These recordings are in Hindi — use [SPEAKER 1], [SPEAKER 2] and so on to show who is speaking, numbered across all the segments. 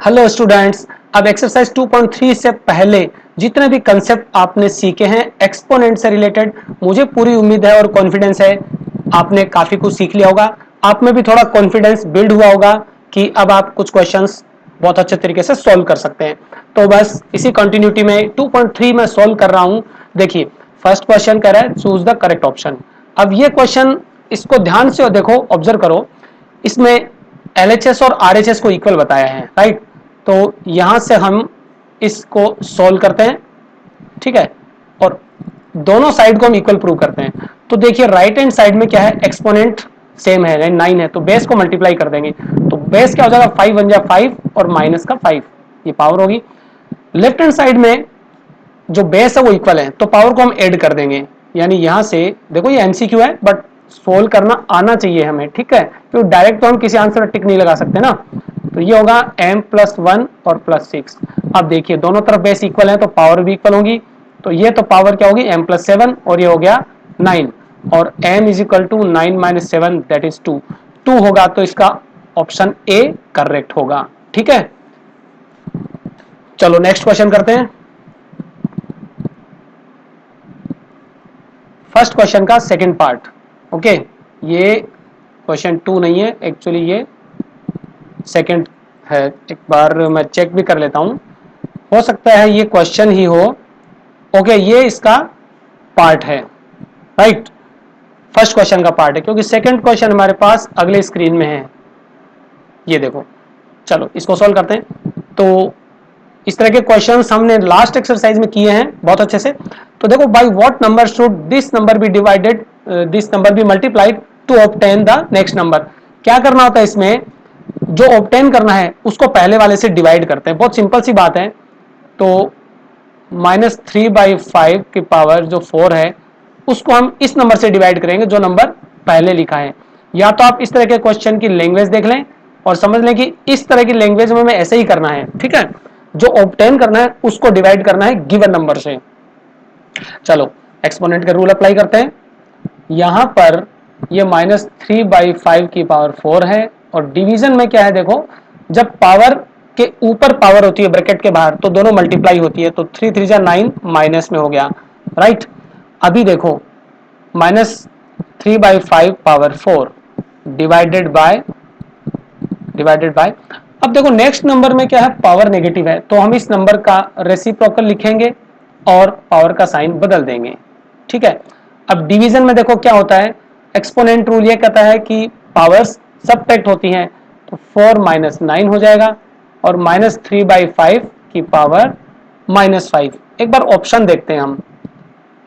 [SPEAKER 1] Hello students. अब एक्सरसाइज 2.3 से पहले जितने भी कंसेप्ट आपने सीखे हैं एक्सपोनेंट से रिलेटेड, मुझे पूरी उम्मीद है और कॉन्फिडेंस है आपने काफ़ी कुछ सीख लिया होगा। आप में भी थोड़ा कॉन्फिडेंस बिल्ड हुआ होगा कि अब आप कुछ क्वेश्चंस बहुत अच्छे तरीके से सॉल्व कर सकते हैं। तो बस इसी कंटिन्यूटी में 2.3 में सॉल्व कर रहा हूं। देखिए, फर्स्ट क्वेश्चन कह रहा है चूज द करेक्ट ऑप्शन। अब ये क्वेश्चन, इसको ध्यान से देखो, ऑब्जर्व करो। इसमें LHS और RHS को इक्वल बताया है, राइट। तो यहां से हम इसको सॉल्व करते हैं, ठीक है, और दोनों साइड को हम इक्वल प्रूव करते हैं। तो देखिए, राइट हैंड साइड में क्या है, एक्सपोनेंट सेम है, 9 है, तो बेस को मल्टीप्लाई कर देंगे। तो बेस क्या हो जाएगा, 5 बन जाए 5 और माइनस का 5, ये पावर होगी। लेफ्ट हैंड साइड में जो बेस है वो इक्वल है, तो पावर को हम ऐड कर देंगे। यानी यहां से देखो, ये MCQ है बट सोल्व करना आना चाहिए हमें, ठीक है, क्योंकि डायरेक्ट तो हम किसी आंसर पर टिक नहीं लगा सकते ना। तो ये होगा m+1 और +6। अब देखिए, दोनों तरफ बेस इक्वल है तो पावर भी इक्वल होगी। तो ये तो पावर क्या होगी, m+7, और ये हो गया 9, और m is equal to 9 - 7 that is 2। 2 होगा तो इसका ऑप्शन ए करेक्ट होगा, ठीक है। चलो नेक्स्ट क्वेश्चन करते हैं। फर्स्ट क्वेश्चन का सेकंड पार्ट, ओके। ये क्वेश्चन 2 नहीं है एक्चुअली, ये सेकंड है। एक बार मैं चेक भी कर लेता हूं, हो सकता है ये क्वेश्चन ही हो। ओके, ये इसका पार्ट है, राइट। फर्स्ट क्वेश्चन का पार्ट है, क्योंकि सेकंड क्वेश्चन हमारे पास अगले स्क्रीन में है, ये देखो। चलो इसको सॉल्व करते हैं। तो इस तरह के क्वेश्चंस हमने लास्ट एक्सरसाइज में किए हैं बहुत अच्छे से। तो देखो, by what number should this number be divided, this number be multiplied to obtain the next number. क्या करना होता है इसमें, जो ऑब्टेन करना है उसको पहले वाले से डिवाइड करते हैं, बहुत सिंपल सी बात है। तो -3/5 की पावर जो 4 है, उसको हम इस नंबर से डिवाइड करेंगे जो नंबर पहले लिखा है। या तो आप इस तरह के क्वेश्चन की लैंग्वेज देख लें और समझ लें कि इस तरह की लैंग्वेज में हमें ऐसे ही करना है, ठीक है। जो ऑब्टेन करना है उसको डिवाइड करना है गिवन नंबर से। चलो एक्सपोनेंट का रूल अप्लाई करते हैं। यहां पर ये -3/5 की पावर 4 है, और डिवीजन में क्या है देखो, जब पावर के ऊपर पावर होती है ब्रैकेट के बाहर तो दोनों मल्टीप्लाई होती है। तो 3 3 जा 9 माइनस में हो गया, राइट। अभी देखो, -3/5 पावर 4 डिवाइडेड बाय अब देखो नेक्स्ट नंबर में क्या है, पावर नेगेटिव है, तो हम इस नंबर का रेसिप्रोकल लिखेंगे और पावर का साइन बदल देंगे, ठीक है। अब डिवीजन में देखो क्या होता है, एक्सपोनेंट रूल ये कहता है कि पावर्स सबट्रैक्ट होती हैं। तो 4 - 9 हो जाएगा, और -3/5 की पावर -5। एक बार ऑप्शन देखते हैं हम।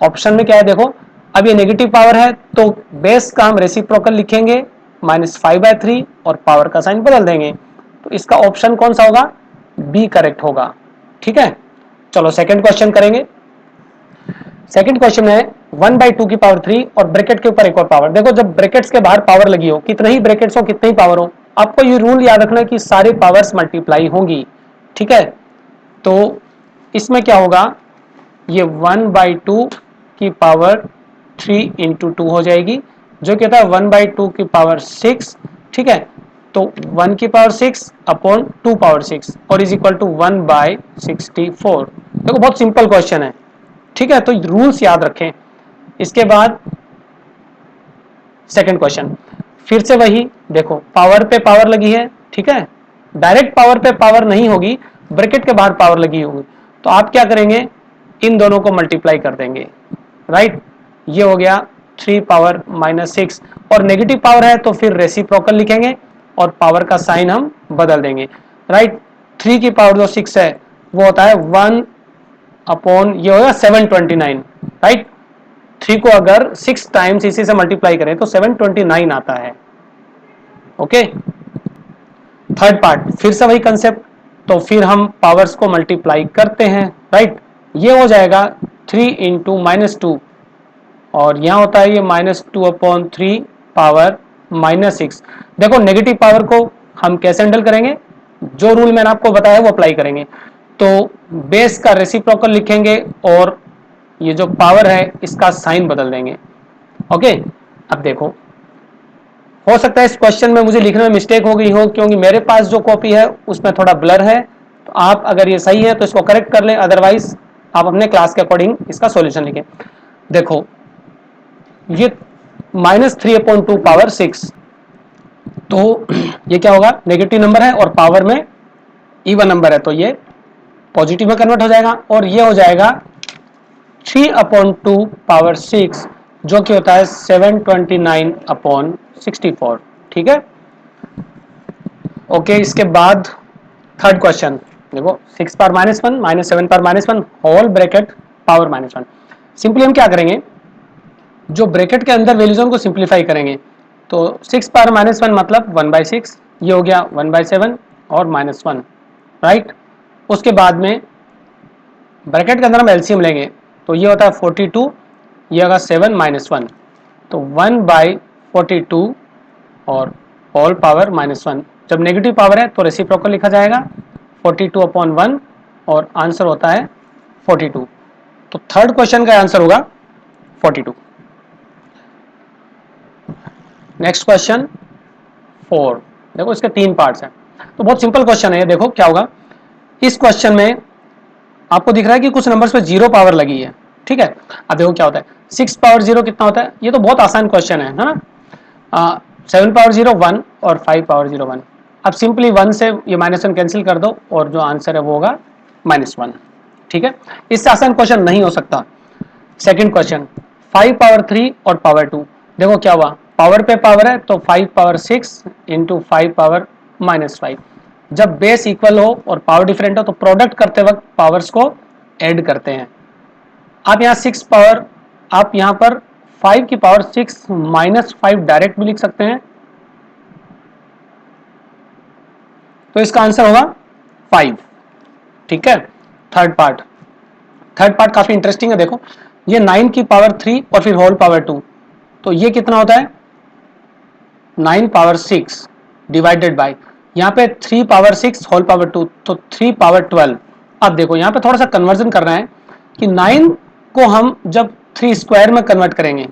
[SPEAKER 1] ऑप्शन में क्या है देखो, अब ये नेगेटिव पावर है तो बेस का हम रेसिप्रोकल लिखेंगे -5/3 और पावर का साइन बदल देंगे। तो इसका ऑप्शन कौन सा होगा, बी करेक्ट होगा, ठीक है। चलो सेकंड क्वेश्चन करेंगे। सेकंड क्वेश्चन है 1/2 की पावर 3 और ब्रैकेट के ऊपर एक और पावर। देखो, जब ब्रैकेट्स के बाहर पावर लगी हो, कितने ही ब्रैकेट्स हो कितने ही पावर हो, आपको ये रूल याद रखना है कि सारे पावर्स मल्टीप्लाई होंगी, ठीक है। तो इसमें क्या होगा, ये 1/2 की पावर 3 × 2 हो जाएगी, जो कहता है 1/2 की पावर 6, ठीक है। तो 1 की पावर 6 अपॉन 2 पावर 6 और इज इक्वल टू 1/64। देखो बहुत सिंपल क्वेश्चन है, ठीक है, तो रूल्स याद रखें। इसके बाद सेकंड क्वेश्चन, फिर से वही देखो, पावर पे पावर लगी है, ठीक है। डायरेक्ट पावर पे पावर नहीं होगी, ब्रैकेट के बाहर पावर लगी होगी। तो आप क्या करेंगे, इन दोनों को मल्टीप्लाई कर देंगे, राइट। ये हो गया 3 पावर -6, और नेगेटिव पावर है तो फिर रेसिप्रोकल लिखेंगे और पावर का साइन हम बदल देंगे, राइट। 3 की पावर जो 6 है वो होता है 1 अपॉन, ये होगा 729, राइट। 3 को अगर 6 टाइम्स इसी से मल्टीप्लाई करें तो 729 आता है, ओके। थर्ड पार्ट फिर से वही कंसेप्ट, तो फिर हम पावर्स को मल्टीप्लाई करते हैं, राइट। ये हो जाएगा 3 × -2, और यहां होता है ये -2/3 पावर -6। देखो नेगेटिव पावर को हम कैसे हैंडल करेंगे, जो रूल मैंने आपको बताया वो अप्लाई करेंगे। तो बेस का रेसिप्रोकल लिखेंगे और ये जो पावर है इसका साइन बदल देंगे, ओके। अब देखो हो सकता है इस क्वेश्चन में मुझे लिखने में मिस्टेक हो गई हो, क्योंकि मेरे पास जो कॉपी है उसमें थोड़ा ब्लर है। तो आप अगर ये सही है तो इसको करेक्ट कर लें, अदरवाइज आप अपने क्लास के अकॉर्डिंग इसका सॉल्यूशन लिखें। देखो ये -3/2 पावर 6, तो ये क्या होगा, नेगेटिव नंबर है और पावर में इवन नंबर है, तो ये पॉजिटिव में कन्वर्ट हो जाएगा, और ये हो जाएगा 3/2 पावर 6, जो कि होता है 729/64। ठीक है, ओके। इसके बाद थर्ड क्वेश्चन देखो, 6 power -1 -7 power -1 whole bracket power -1। Simply हम क्या करेंगे, जो ब्रैकेट के अंदर वैल्यूज उनको सिंप्लीफाई करेंगे। तो 6 पावर -1 मतलब 1/6, ये हो गया 1/7 और -1, राइट। उसके बाद में ब्रैकेट के अंदर हम एलसीएम लेंगे, तो ये होता है 42, ये होगा 7 -1, तो 1/42 और होल पावर -1। जब नेगेटिव पावर है तो रेसिप्रोकल लिखा जाएगा 42/1 और आंसर होता है 42। तो थर्ड क्वेश्चन का आंसर होगा 42। नेक्स्ट क्वेश्चन 4, देखो इसके 3 पार्ट्स हैं, तो बहुत सिंपल क्वेश्चन है ये। देखो क्या होगा, इस क्वेश्चन में आपको दिख रहा है कि कुछ नंबर्स पे 0 पावर लगी है, ठीक है। अब देखो क्या होता है, 6 पावर 0 कितना होता है, ये तो बहुत आसान क्वेश्चन है ना। 7 पावर 0 1 और 5 पावर 0 1। अब सिंपली 1 से ये -1 कैंसिल कर दो और जो आंसर है वो होगा -1। ठीक है, इससे आसान क्वेश्चन नहीं हो सकता। सेकंड क्वेश्चन 5 पावर 3 और पावर 2। देखो क्या हुआ, पावर पे पावर है तो 5 पावर 6 इंटू 5 पावर -5। जब बेस इक्वल हो और पावर डिफरेंट हो तो प्रोडक्ट करते वक्त पावर्स को ऐड करते हैं। आप यहाँ 6 पावर, आप यहाँ पर 5 की पावर 6 -5 डायरेक्ट भी लिख सकते हैं, तो इसका आंसर होगा 5। ठीक है, थर्ड पार्ट काफी इंटरेस्टिंग है। देखो ये 9 की पावर 3 और फिर होल पावर 2, तो ये कितना होता है 9 पावर 6 डिवाइडेड बाय, यहाँ पे 3 पावर 6 होल पावर 2, तो 3 पावर 12। अब देखो यहाँ पे थोड़ा सा कन्वर्जन करना है कि 9 को हम जब 3 स्क्वायर में कन्वर्ट करेंगे,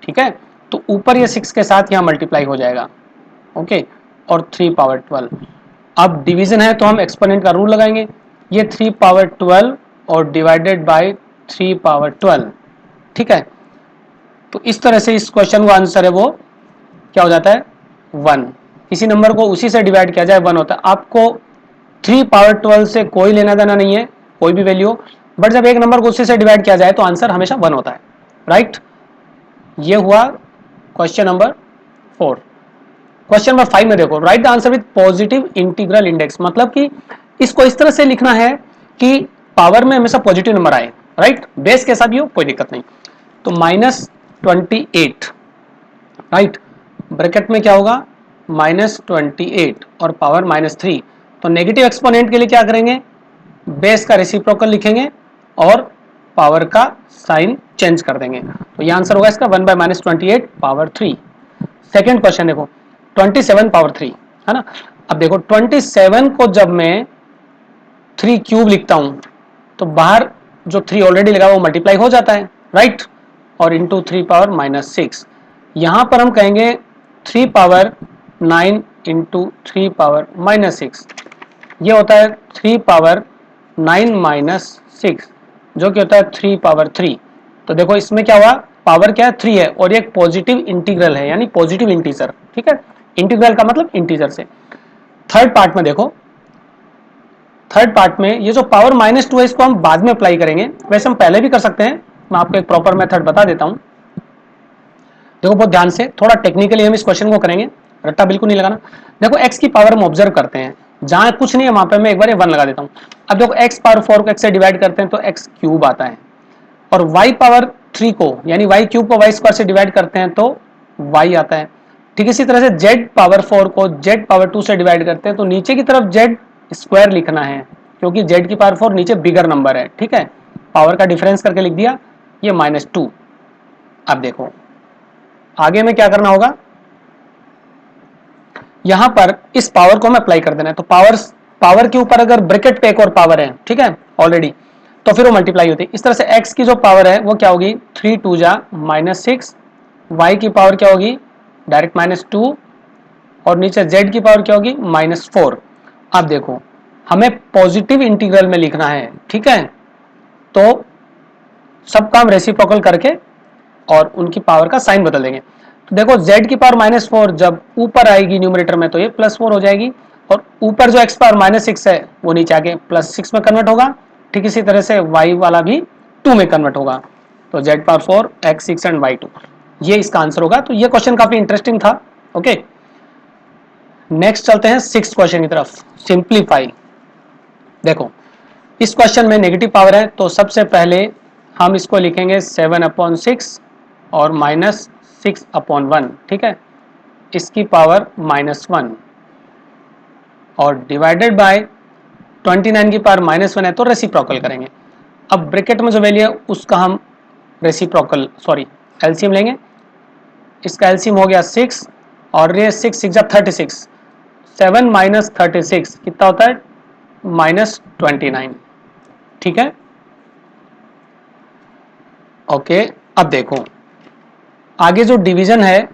[SPEAKER 1] ठीक है, तो ऊपर ये 6 के साथ यहाँ मल्टीप्लाई हो जाएगा, ओके, और 3 पावर 12। अब डिवीजन है तो हम एक्सपोनेंट का रूल लगाएंगे, ये 3 पावर 12 और डिवाइडेड बाय 3 पावर 12। ठीक है, तो इस तरह से इस क्वेश्चन का आंसर है वो क्या हो जाता है 1। किसी नंबर को उसी से डिवाइड किया जाए 1 होता है। आपको 3 पावर 12 से कोई लेना देना नहीं है, कोई भी वैल्यू, बट जब एक नंबर को उसी से डिवाइड किया जाए तो आंसर हमेशा 1 होता है, राइट। ये हुआ क्वेश्चन नंबर 4। क्वेश्चन नंबर 5 में देखो, right the answer with positive integral index, मतलब कि इसको इस तरह से लिखना है कि पावर में हमेशा पॉजिटिव नंबर आए, राइट, बेस कैसा भी हो कोई दिक्कत नहीं। तो -28, राइट, ब्रैकेट में क्या होगा -28 और पावर -3। तो नेगेटिव एक्सपोनेंट के लिए क्या करेंगे, बेस का रेसिप्रोकल लिखेंगे और पावर का साइन चेंज कर देंगे, तो ये आंसर होगा इसका 1/-28 पावर 3। सेकेंड क्वेश्चन देखो 27 पावर 3, है ना। अब देखो 27 को जब मैं 3 क्यूब लिखता हूं तो बाहर जो 3 ऑलरेडी लगा वो मल्टीप्लाई हो जाता है, राइट, और इंटू 3 पावर -6। यहां पर हम कहेंगे 3 पावर 9 इंटू 3 पावर -6, ये होता है 3 पावर 9 -6, जो कि होता है 3 पावर 3। तो देखो इसमें क्या हुआ, पावर क्या है 3 है और ये एक पॉजिटिव इंटीग्रल है, यानी पॉजिटिव इंटीजर। ठीक है, इंटीग्रल का मतलब इंटीजर से। थर्ड पार्ट में देखो, थर्ड पार्ट में ये जो पावर -2 है इसको हम बाद में अप्लाई करेंगे, वैसे हम पहले भी कर सकते हैं, मैं आपको एक प्रॉपर मेथड बता देता हूं। देखो बहुत ध्यान से, थोड़ा टेक्निकली हम इस क्वेश्चन को करेंगे, रट्टा बिल्कुल नहीं लगाना। देखो x की पावर हम ऑब्जर्व करते हैं, जहां कुछ नहीं है वहां पे मैं एक बार 1 लगा देता हूं। अब देखो x पावर 4 को x से डिवाइड करते हैं तो x क्यूब आता है, और y पावर 3 को यानी y क्यूब को y स्क्वायर से डिवाइड करते हैं तो y आता है। ठीक इसी तरह से z पावर 4 को z पावर 2 से डिवाइड करते हैं तो नीचे की तरफ z स्क्वायर लिखना है, क्योंकि z की पावर 4 नीचे बिगर नंबर है। ठीक है, पावर का डिफरेंस करके लिख दिया, ये -2। अब देखो आगे में क्या करना होगा, यहां पर इस पावर को हमें अप्लाई कर देना है। तो पावर के ऊपर अगर ब्रैकेट पे एक और पावर है, ठीक है, ऑलरेडी, तो फिर वो मल्टीप्लाई होती है। इस तरह से x की जो पावर है वो क्या होगी 3 2 जा -6, y की पावर क्या होगी डायरेक्ट -2 और नीचे z की पावर क्या होगी -4। अब देखो हमें पॉजिटिव इंटीग्रल में लिखना है, ठीक है, तो सब काम रेसिप्रोकल करके और उनकी पावर का साइन बदल देंगे। तो देखो z की पावर -4 जब ऊपर आएगी न्यूमरेटर में तो ये +4 हो जाएगी, और ऊपर जो x पावर -6 है वो नीचे आके +6 में कन्वर्ट होगा। ठीक इसी तरह से y वाला भी 2 में कन्वर्ट होगा, तो z power 4 x 6 and y 2, ये इसका आंसर होगा। तो ये क्वेश्चन काफी इंटरेस्टिंग था। ओके, नेक्स्ट चलते हैं 6th क्वेश्चन की तरफ, सिंप्लीफाई। देखो इस क्वेश्चन में नेगेटिव पावर है, तो सबसे पहले हम इसको लिखेंगे 7/6 और -6/1, ठीक है, इसकी पावर -1 और डिवाइडेड बाय 29 की पावर -1 है तो रेसिप्रोकल करेंगे। अब ब्रैकेट में जो वैल्यू है उसका हम एलसीएम लेंगे। इसका एलसीएम हो गया 6 और ये 6 6 जा 36, 7 - 36 कितना होता है -29, ठीक है। ओके, अब देखो आगे जो डिवीजन है,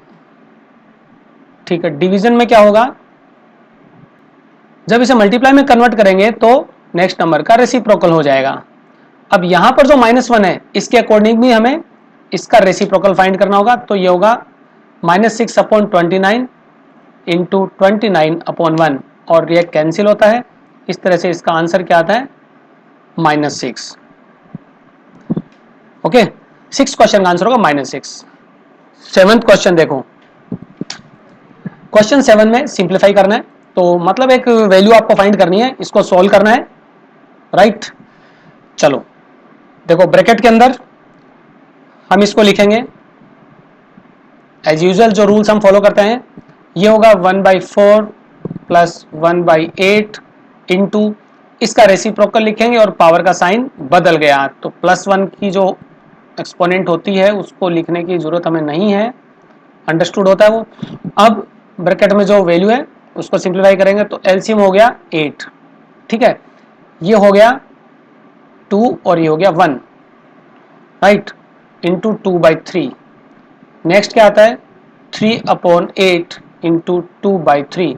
[SPEAKER 1] ठीक है, डिवीजन में क्या होगा, जब इसे मल्टीप्लाई में कन्वर्ट करेंगे तो नेक्स्ट नंबर का रेसिप्रोकल हो जाएगा। अब यहां पर जो -1 है इसके अकॉर्डिंग भी हमें इसका रेसिप्रोकल फाइंड करना होगा, तो ये होगा -6/29 इंटू 29/1 और ये कैंसिल होता है। इस तरह से इसका आंसर क्या आता है -6। ओके, 6 क्वेश्चन का आंसर होगा -6। 7th क्वेश्चन देखो, क्वेश्चन 7 में सिंप्लीफाई करना है, तो मतलब एक वैल्यू आपको फाइंड करनी है, इसको सॉल्व करना है, राइट। चलो देखो ब्रैकेट के अंदर हम इसको लिखेंगे एज यूजुअल, जो रूल्स हम फॉलो करते हैं, ये होगा 1/4 प्लस 1/8 इंटू, इसका रेसिप्रोकल लिखेंगे और पावर का साइन बदल गया, तो +1 की जो एक्सपोनेंट होती है उसको लिखने की जरूरत हमें नहीं है, अंडरस्टूड होता है वो। अब ब्रैकेट में जो वैल्यू है उसको सिंप्लीफाई करेंगे तो एलसीएम हो गया 8, ठीक है, ये हो गया 2 और ये हो गया 1, राइट, इंटू 2/3। नेक्स्ट क्या आता है 3/8 इंटू 2/3,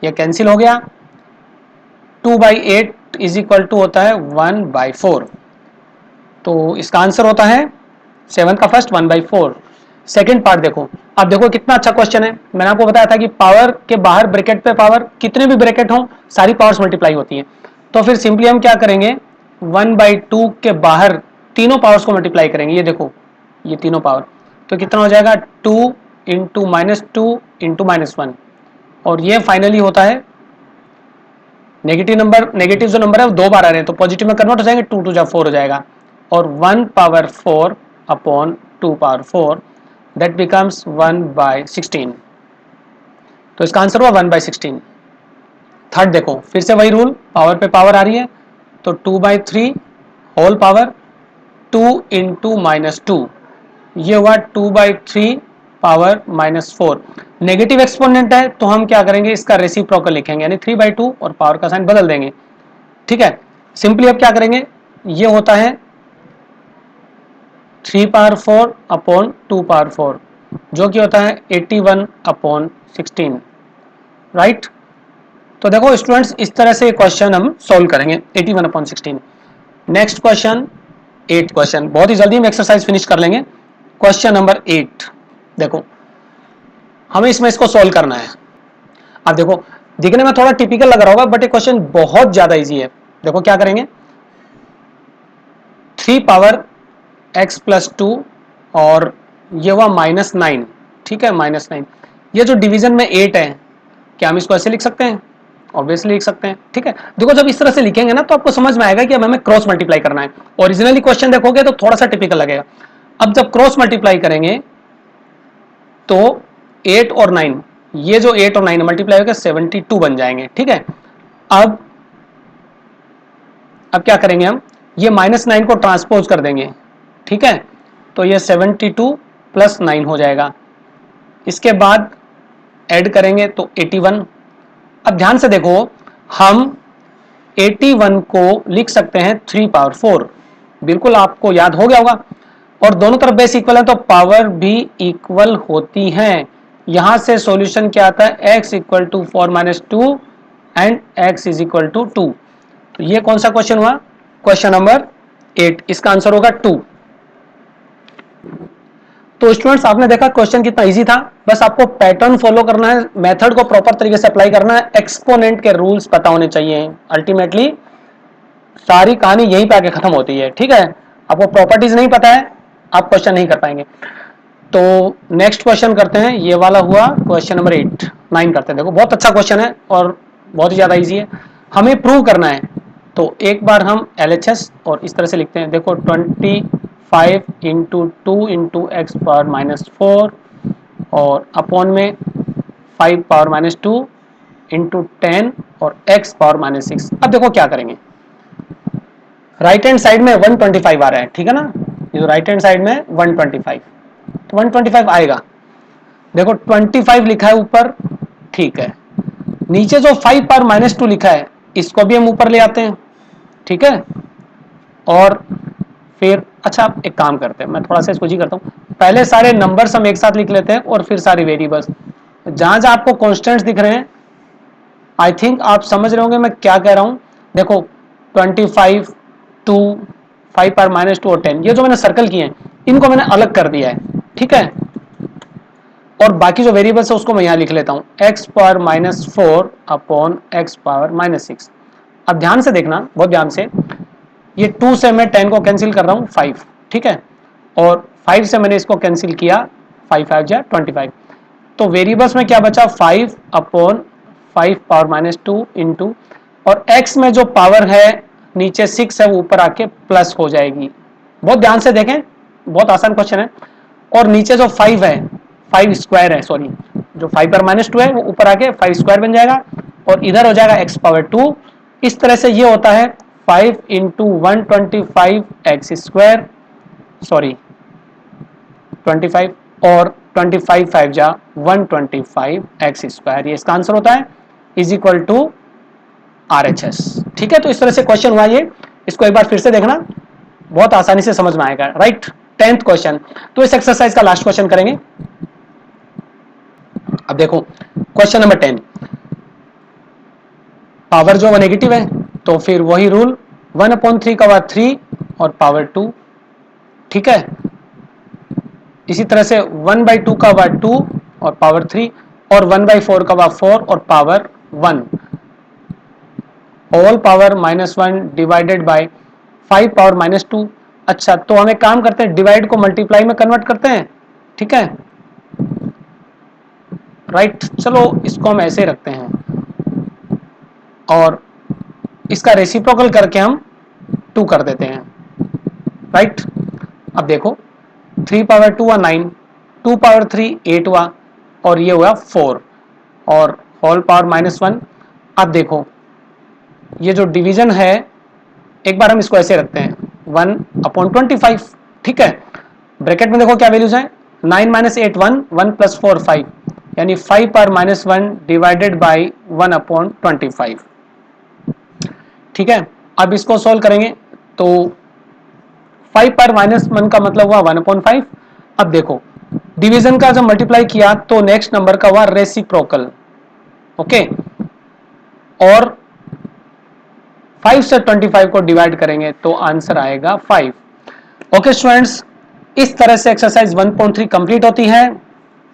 [SPEAKER 1] यह कैंसिल हो गया। 2/8 इज इक्वल टू होता है 1/4, तो इसका आंसर होता है 7 का फर्स्ट 1/4। सेकंड पार्ट देखो, अब देखो कितना अच्छा क्वेश्चन है। मैंने आपको बताया था कि पावर के बाहर ब्रैकेट पे पावर, कितने भी ब्रैकेट हो सारी पावर्स मल्टीप्लाई होती है, तो फिर सिंपली हम क्या करेंगे 1/2 के बाहर तीनों पावर्स को मल्टीप्लाई करेंगे। ये देखो ये तीनों पावर, तो कितना हो जाएगा 2 इंटू -2 इंटू -1, और ये फाइनली होता है नेगेटिव नंबर, नेगेटिव जो नंबर है वो 2 बार आ रहे हैं तो पॉजिटिव में कन्वर्ट हो जाएंगे, 2 2 4 हो जाएगा, और 1/4/2/4 दैट बिकम्स 1/16, तो इसका आंसर हुआ 1/16। थर्ड देखो फिर से वही रूल, पावर पे पावर आ रही है, तो 2/3 होल पावर 2 इंटू -2, ये हुआ 2/3 पावर -4। नेगेटिव एक्सपोनेंट है तो हम क्या करेंगे इसका रेसिप्रोकल लिखेंगे, यानी 3/2 और पावर का साइन बदल देंगे, ठीक है। सिंपली अब क्या करेंगे, ये होता है 3/4/2/4 जो कि होता है 81/16, राइट। तो देखो स्टूडेंट्स इस तरह से क्वेश्चन हम सॉल्व करेंगे 81/16। नेक्स्ट क्वेश्चन 8 क्वेश्चन, बहुत ही जल्दी हम एक्सरसाइज फिनिश कर लेंगे। क्वेश्चन नंबर 8 देखो, हमें इसमें इसको सॉल्व करना है। अब देखो दिखने में थोड़ा टिपिकल लग रहा होगा बट ये क्वेश्चन बहुत ज्यादा इजी है। देखो क्या करेंगे, 3 पावर x प्लस 2 और ये हुआ -9, ठीक है, -9। ये जो डिवीजन में 8 है, क्या हम इसको ऐसे लिख सकते हैं, ऑब्वियसली लिख सकते हैं, ठीक है। देखो जब इस तरह से लिखेंगे ना तो आपको समझ में आएगा कि अब हमें क्रॉस मल्टीप्लाई करना है। ओरिजिनली क्वेश्चन देखोगे तो थोड़ा सा टिपिकल लगेगा, अब जब क्रॉस मल्टीप्लाई करेंगे तो 8 और 9, ये जो 8 और 9 मल्टीप्लाई होकर 72 बन जाएंगे, ठीक है। अब क्या करेंगे हम, ये -9 को ट्रांसपोज कर देंगे, ठीक है, तो ये 72 + 9 हो जाएगा। इसके बाद ऐड करेंगे तो 81। अब ध्यान से देखो हम 81 को लिख सकते हैं 3/4, बिल्कुल आपको याद हो गया होगा, और दोनों तरफ बेस इक्वल है तो पावर भी इक्वल होती हैं, यहां से सॉल्यूशन क्या आता है, x equal to 4 minus 2 and x is equal to 2। तो ये कौन सा क्वेश्चन हुआ, क्वेश्चन नंबर 8, इसका आंसर होगा 2। तो स्टूडेंट्स आपने देखा क्वेश्चन कितना इजी था, बस आपको पैटर्न फॉलो करना है, मेथड को प्रॉपर तरीके से अप्लाई करना है, एक्सपोनेंट के रूल्स पता होने चाहिए। अल्टीमेटली सारी कहानी यहीं पे आके खत्म होती है, ठीक है। आपको प्रॉपर्टीज नहीं पता है, आप क्वेश्चन नहीं कर पाएंगे। तो नेक्स्ट क्वेश्चन करते हैं, ये वाला हुआ क्वेश्चन नंबर 9 करते हैं। देखो बहुत अच्छा क्वेश्चन है और बहुत ही ज्यादा इजी है, हमें प्रूव करना है। तो एक बार हम LHS और इस तरह से लिखते हैं, देखो 25 into 2 into x power minus 4 और अपॉन में 5 पावर माइनस 2 इंटू 10 और एक्स पावर माइनस 6। अब देखो क्या करेंगे, राइट हैंड साइड में 125 आ रहा है, ठीक है ना, ये जो राइट हैंड साइड में 125, तो 125 आएगा। देखो 25 लिखा है ऊपर, ठीक है, नीचे जो 5 पावर माइनस 2 लिखा है इसको भी हम ऊपर ले आते हैं, ठीक है। और फिर अच्छा एक काम करते हैं, मैं थोड़ा सा इसको जी करता हूँ, पहले सारे नंबर्स हम एक साथ लिख लेते हैं और फिर सारे वेरिएबल्स। जहां जहां आपको कॉन्स्टेंट्स दिख रहे हैं, आई थिंक आप समझ रहे होंगे मैं क्या कह रहा हूं। देखो 25, 2, 5 पावर माइनस 2 और 10, ये जो मैंने सर्कल किए हैं इनको मैंने अलग कर दिया है, ठीक है। और बाकी जो वेरिएबल्स है उसको मैं यहाँ लिख लेता हूँ, x power minus 4 upon x power minus 6। अब ध्यान से देखना, बहुत ध्यान से, ये 2 से मैं 10 को कैंसिल कर रहा हूँ 5, ठीक है, और 5 से मैंने इसको कैंसिल किया, 5 5 जा 25। तो वेरिएबल्स में क्या बचा, 5 अपॉन 5 पावर माइनस 2 इंटू, और x में जो पावर है नीचे 6 है वो ऊपर आके प्लस हो जाएगी। बहुत ध्यान से देखें, बहुत आसान क्वेश्चन है। और नीचे जो 5 है, 5 स्क्वायर है, सॉरी, जो 5 पावर माइनस 2 है वो ऊपर आके 5 स्क्वायर बन जाएगा और इधर हो जाएगा x पावर 2। इस तरह से ये होता है 5 इंटू 125 एक्स स्क्वायर, सॉरी 25, और 25 5 जा 125 एक्स स्क्वायर, ये इसका आंसर होता है, इज इक्वल टू RHS, ठीक है। तो इस तरह से क्वेश्चन हुआ ये, इसको एक बार फिर से देखना, बहुत आसानी से समझ में आएगा, राइट। 10th क्वेश्चन, तो इस एक्सरसाइज का लास्ट क्वेश्चन करेंगे। अब देखो क्वेश्चन नंबर 10, पावर जो वो नेगेटिव है तो फिर वही रूल, 1/3 का पावर 3 और पावर 2, ठीक है। इसी तरह से 1/2 का पावर 2 और पावर 3 और 1/4 का पावर 4 और power 1, whole power -1 divided by 5 power -2। अच्छा तो हम एक काम करते हैं, डिवाइड को मल्टीप्लाई में कन्वर्ट करते हैं, ठीक है, राइट। चलो इसको हम ऐसे रखते हैं और इसका रेसिप्रोकल करके हम 2 कर देते हैं, राइट। अब देखो 3 पावर 2 हुआ 9, 2 पावर 3 8 हुआ और ये हुआ 4 और होल पावर -1। अब देखो ये जो डिवीजन है, एक बार हम इसको ऐसे रखते हैं 1/25, ठीक है। ब्रैकेट में देखो क्या वैल्यूज हैं, 9 माइनस 8 1, 1 प्लस 4 5, यानी 5 पावर -1 डिवाइडेड बाई 1/25, ठीक है। अब इसको सोल्व करेंगे तो 5 पावर -1 का मतलब हुआ 1/5। अब देखो डिवीजन का जब मल्टीप्लाई किया तो नेक्स्ट नंबर का हुआ रेसिप्रोकल, ओके, और 5 से 25 को डिवाइड करेंगे तो आंसर आएगा 5। ओके स्टूडेंट्स, इस तरह से एक्सरसाइज 1.3 कंप्लीट होती है।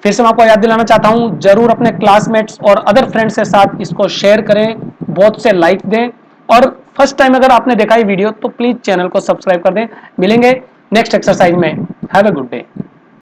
[SPEAKER 1] फिर से मैं आपको याद दिलाना चाहता हूं, जरूर अपने क्लासमेट्स और अदर फ्रेंड्स के साथ इसको शेयर करें, बहुत से लाइक दें, और फर्स्ट टाइम अगर आपने देखा ये वीडियो तो प्लीज चैनल को सब्सक्राइब कर दें। मिलेंगे नेक्स्ट एक्सरसाइज में, हैव अ गुड डे।